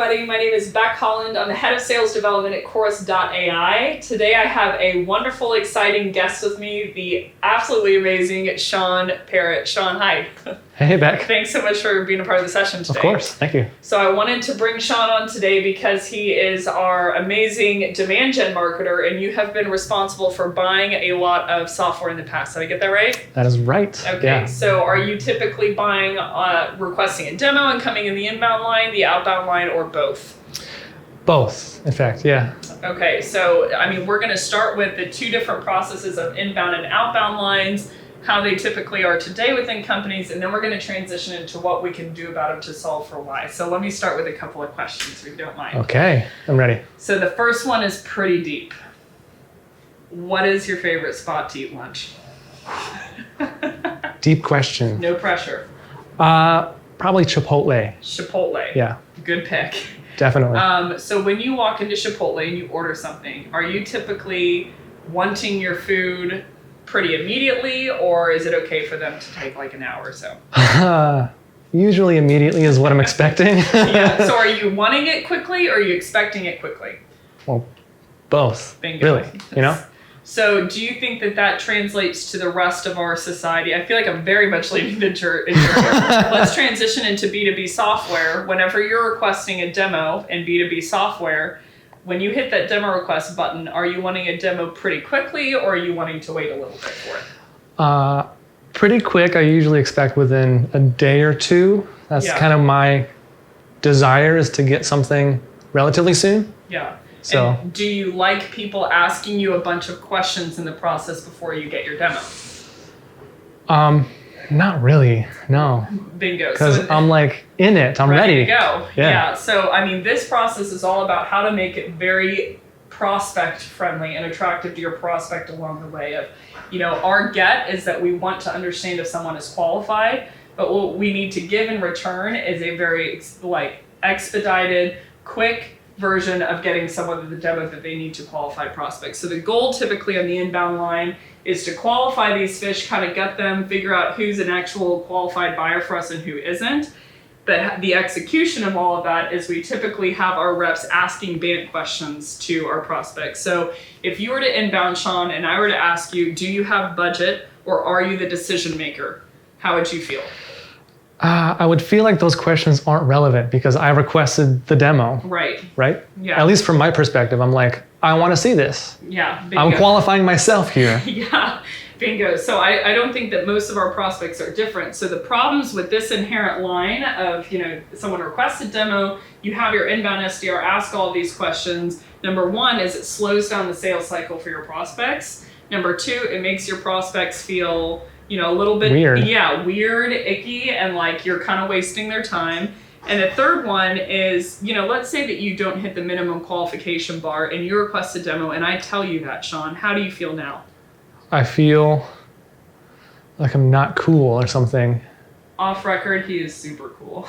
everybody. My name is Becc Holland. I'm the head of sales development at chorus.ai. Today I have a wonderful, exciting guest with me, the absolutely amazing Shawn Parrotte. Shawn, hi. Hey, Becc. Thanks so much for being a part of the session today. Of course, thank you. So I wanted to bring Shawn on today because he is our amazing demand gen marketer, and you have been responsible for buying a lot of software in the past. Did I get that right? That is right. Okay, Yeah. So are you typically buying, requesting a demo and coming in the inbound line, the outbound line, or both? Both, in fact, yeah. Okay, so I mean, we're going to start with the two different processes of inbound and outbound lines, how they typically are today within companies, and then we're going to transition into what we can do about them to solve for why. So let me start with a couple of questions, if you don't mind. Okay, I'm ready. So the first one is pretty deep. What is your favorite spot to eat lunch? Deep question. No pressure. Probably Chipotle. Chipotle. Yeah, Good pick. definitely. So when you walk into Chipotle and you order something, are you typically wanting your food pretty immediately, or is it okay for them to take like an hour or so? Usually immediately is what I'm expecting. Yeah. So are you wanting it quickly, or are you expecting it quickly? Well, both. Bingo. Really, you know? So do you think that that translates to the rest of our society? I feel like I'm very much leaning into Let's transition into B2B software. Whenever you're requesting a demo in B2B software, when you hit that demo request button, are you wanting a demo pretty quickly, or are you wanting to wait a little bit for it? Pretty quick. I usually expect within a day or two. That's kind of my desire, is to get something relatively soon. Yeah. So, and do you like people asking you a bunch of questions in the process before you get your demo? not really, no. Bingo. Because I'm like in it, I'm ready. To go. Yeah. So, I mean, this process is all about how to make it very prospect friendly and attractive to your prospect along the way of, our get is that we want to understand if someone is qualified, but what we need to give in return is a very expedited, quick version of getting someone the demo that they need to qualify prospects. So the goal typically on the inbound line is to qualify these fish, kind of gut them, figure out who's an actual qualified buyer for us and who isn't. But the execution of all of that is we typically have our reps asking BANT questions to our prospects. So if you were to inbound Shawn and I were to ask you, do you have budget or are you the decision maker? How would you feel? I would feel like those questions aren't relevant because I requested the demo. Right. Right? Yeah. At least from my perspective, I'm like, I want to see this. Yeah. Bingo. I'm qualifying myself here. Yeah. Bingo. So I don't think that most of our prospects are different. So the problems with this inherent line of, someone requests a demo, you have your inbound SDR ask all of these questions. Number one is it slows down the sales cycle for your prospects. Number two, it makes your prospects feel a little bit weird. Yeah, weird, icky, and like you're kind of wasting their time. And the third one is, let's say that you don't hit the minimum qualification bar and you request a demo and I tell you that, Shawn, how do you feel now? I feel like I'm not cool or something. Off record, he is super cool.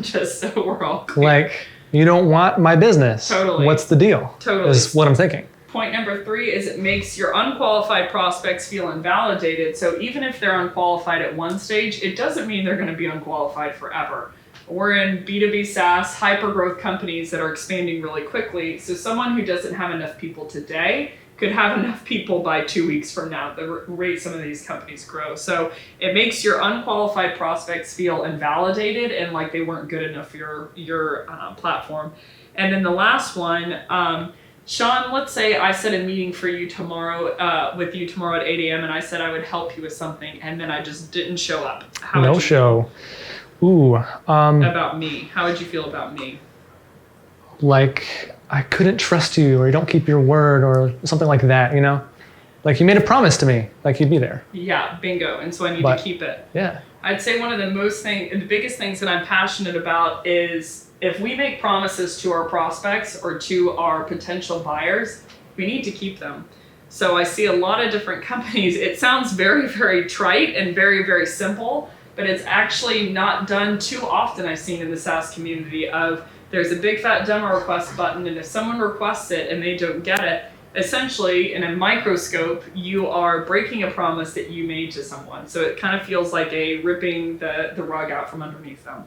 Just so we're all clear. Like, you don't want my business. Totally. What's the deal? Totally. Is what I'm thinking. Point number 3 is it makes your unqualified prospects feel invalidated. So even if they're unqualified at one stage, it doesn't mean they're going to be unqualified forever. We're in B2B SaaS, hyper-growth companies that are expanding really quickly. So someone who doesn't have enough people today could have enough people by 2 weeks from now, the rate some of these companies grow. So it makes your unqualified prospects feel invalidated and like they weren't good enough for your platform. And then the last one, Shawn, let's say I set a meeting for you tomorrow, with you tomorrow at 8 a.m. and I said I would help you with something and then I just didn't show up. How would you show. Ooh. About me. How would you feel about me? Like I couldn't trust you, or you don't keep your word, or something like that, Like you made a promise to me, like you'd be there. Yeah, bingo. And so I need to keep it. Yeah. I'd say one of the biggest things that I'm passionate about is if we make promises to our prospects or to our potential buyers, we need to keep them. So I see a lot of different companies. It sounds very, very trite and very, very simple, but it's actually not done too often I've seen in the SaaS community of there's a big fat demo request button, and if someone requests it and they don't get it, essentially in a microscope, you are breaking a promise that you made to someone. So it kind of feels like ripping the rug out from underneath them.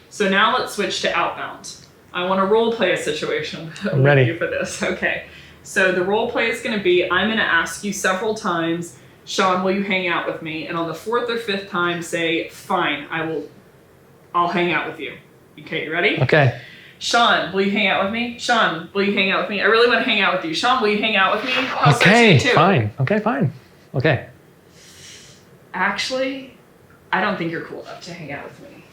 So now let's switch to outbound. I want to role play a situation I'm with ready. you for this. Okay. So the role play is going to be, I'm going to ask you several times, Shawn, will you hang out with me? And on the 4th or 5th time, say, fine, I'll hang out with you. Okay, you ready? Okay. Shawn, will you hang out with me? Shawn, will you hang out with me? I really want to hang out with you. Shawn, will you hang out with me? I'll Okay, say two. fine. Okay, fine. Okay. Actually, I don't think you're cool enough to hang out with me.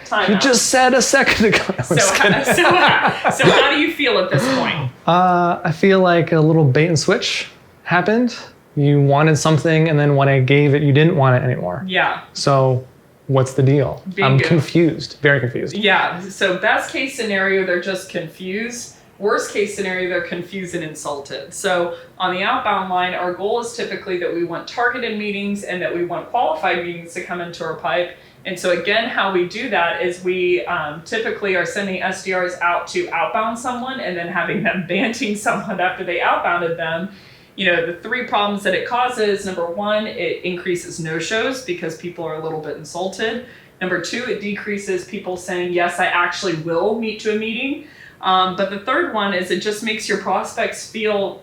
Time You out. just said a second ago. I'm So just kidding. how do you feel at this point? I feel like a little bait and switch happened. You wanted something, and then when I gave it, you didn't want it anymore. Yeah. So what's the deal? I'm Bingo. confused, very confused. Yeah. So best case scenario, they're just confused. Worst case scenario, they're confused and insulted. So on the outbound line, our goal is typically that we want targeted meetings and that we want qualified meetings to come into our pipe. And so again, how we do that is we typically are sending SDRs out to outbound someone and then having them banting someone after they outbounded them. You know, the 3 problems that it causes, number 1, it increases no-shows because people are a little bit insulted. Number 2, it decreases people saying, yes, I actually will meet to a meeting. But the 3rd one is it just makes your prospects feel,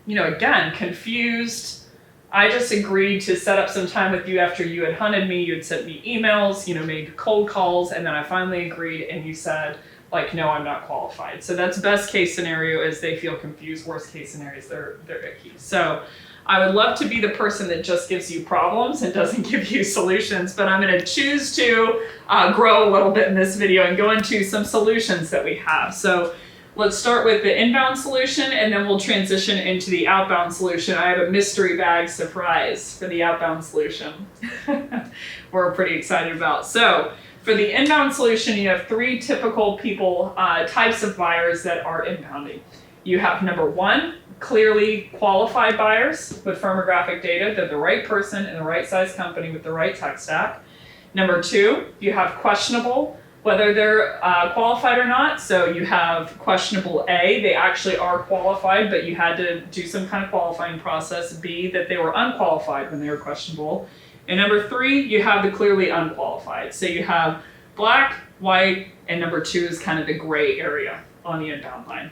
you know, again, confused. I just agreed to set up some time with you after you had hunted me. You had sent me emails, you know, made cold calls, and then I finally agreed and you said, like, no, I'm not qualified. So that's best case scenario is they feel confused. Worst case scenario is they're icky. So I would love to be the person that just gives you problems and doesn't give you solutions, but I'm going to choose to grow a little bit in this video and go into some solutions that we have. So let's start with the inbound solution and then we'll transition into the outbound solution. I have a mystery bag surprise for the outbound solution we're pretty excited about. So for the inbound solution, you have 3 typical people, types of buyers that are inbounding. You have number 1, clearly qualified buyers with firmographic data. They're the right person in the right size company with the right tech stack. Number 2, you have questionable, whether they're qualified or not. So you have questionable A, they actually are qualified, but you had to do some kind of qualifying process. B, that they were unqualified when they were questionable. And number 3, you have the clearly unqualified. So you have black, white, and number 2 is kind of the gray area on the inbound line.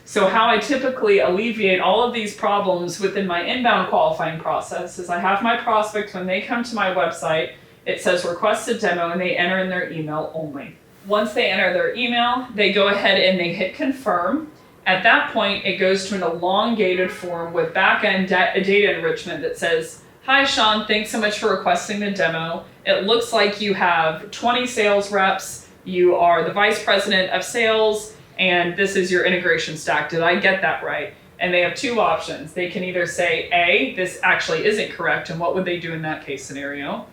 So how I typically alleviate all of these problems within my inbound qualifying process is I have my prospect, when they come to my website, it says request a demo and they enter in their email only. Once they enter their email, they go ahead and they hit confirm. At that point, it goes to an elongated form with back-end data enrichment that says, hi, Shawn, thanks so much for requesting the demo. It looks like you have 20 sales reps. You are the vice president of sales, and this is your integration stack. Did I get that right? And they have 2 options. They can either say, A, this actually isn't correct, and what would they do in that case scenario?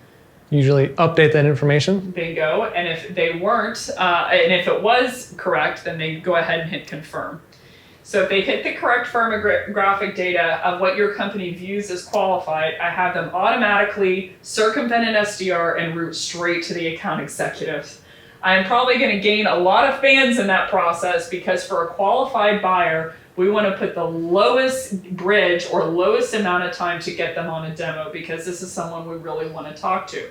Usually update that information. Bingo. And if they weren't, and if it was correct, then they go ahead and hit confirm. So if they hit the correct firmographic data of what your company views as qualified, I have them automatically circumvent an SDR and route straight to the account executives. I'm probably going to gain a lot of fans in that process because for a qualified buyer, we want to put the lowest bridge or lowest amount of time to get them on a demo because this is someone we really want to talk to.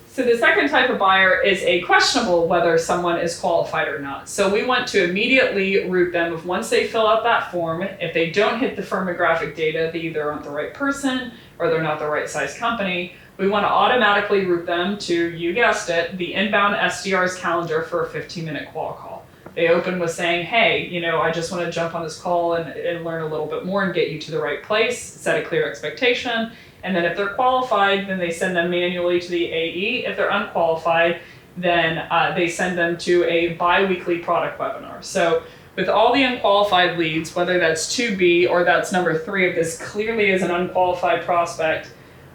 So the second type of buyer is a questionable whether someone is qualified or not. So we want to immediately route them if once they fill out that form, if they don't hit the firmographic data, they either aren't the right person or they're not the right size company. We want to automatically route them to, you guessed it, the inbound SDR's calendar for a 15-minute qual call. They open with saying, hey, you know, I just want to jump on this call and learn a little bit more and get you to the right place, set a clear expectation. And then if they're qualified, then they send them manually to the AE. If they're unqualified, then they send them to a bi-weekly product webinar. So with all the unqualified leads, whether that's 2B or that's number 3 of this clearly is an unqualified prospect,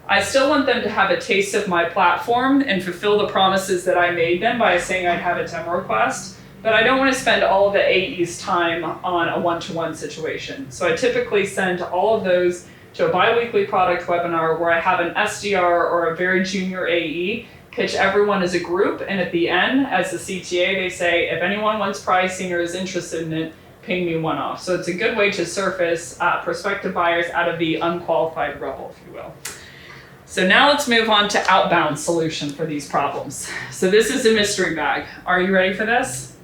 I still want them to have a taste of my platform and fulfill the promises that I made them by saying I'd have a demo request. But I don't want to spend all of the AE's time on a one-to-one situation. So I typically send all of those to a bi-weekly product webinar where I have an SDR or a very junior AE pitch everyone as a group, and at the end, as the CTA, they say, if anyone wants pricing or is interested in it, ping me one off. So it's a good way to surface prospective buyers out of the unqualified rubble, if you will. So now let's move on to outbound solution for these problems. So this is a mystery bag. Are you ready for this?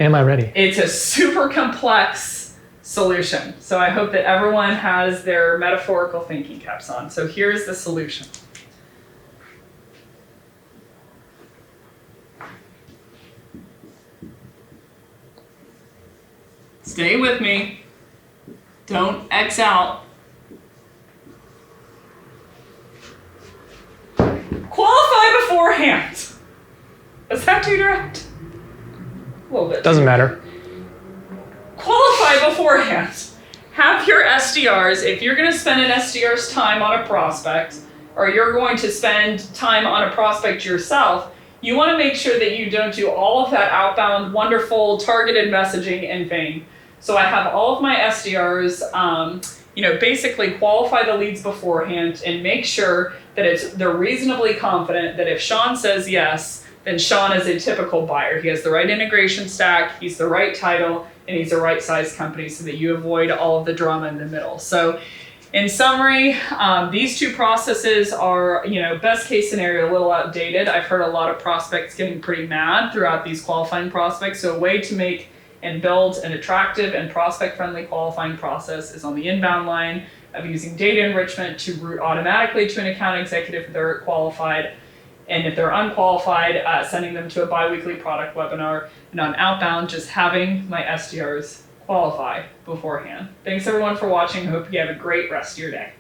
Am I ready? It's a super complex solution. So I hope that everyone has their metaphorical thinking caps on. So here's the solution. Stay with me. Don't X out. Qualify beforehand. Is that too direct? A little bit. Doesn't matter. Qualify beforehand. Have your SDRs, if you're going to spend an SDR's time on a prospect, or you're going to spend time on a prospect yourself, you want to make sure that you don't do all of that outbound, wonderful, targeted messaging in vain. So I have all of my SDRs, basically qualify the leads beforehand and make sure that they're reasonably confident that if Shawn says yes, then Shawn is a typical buyer. He has the right integration stack, he's the right title, and he's the right size company so that you avoid all of the drama in the middle. So in summary, these two processes are, best case scenario, a little outdated. I've heard a lot of prospects getting pretty mad throughout these qualifying prospects. So a way to make and build an attractive and prospect-friendly qualifying process is on the inbound line of using data enrichment to route automatically to an account executive if they're qualified. And if they're unqualified, sending them to a bi-weekly product webinar. And on outbound, just having my SDRs qualify beforehand. Thanks everyone for watching. Hope you have a great rest of your day.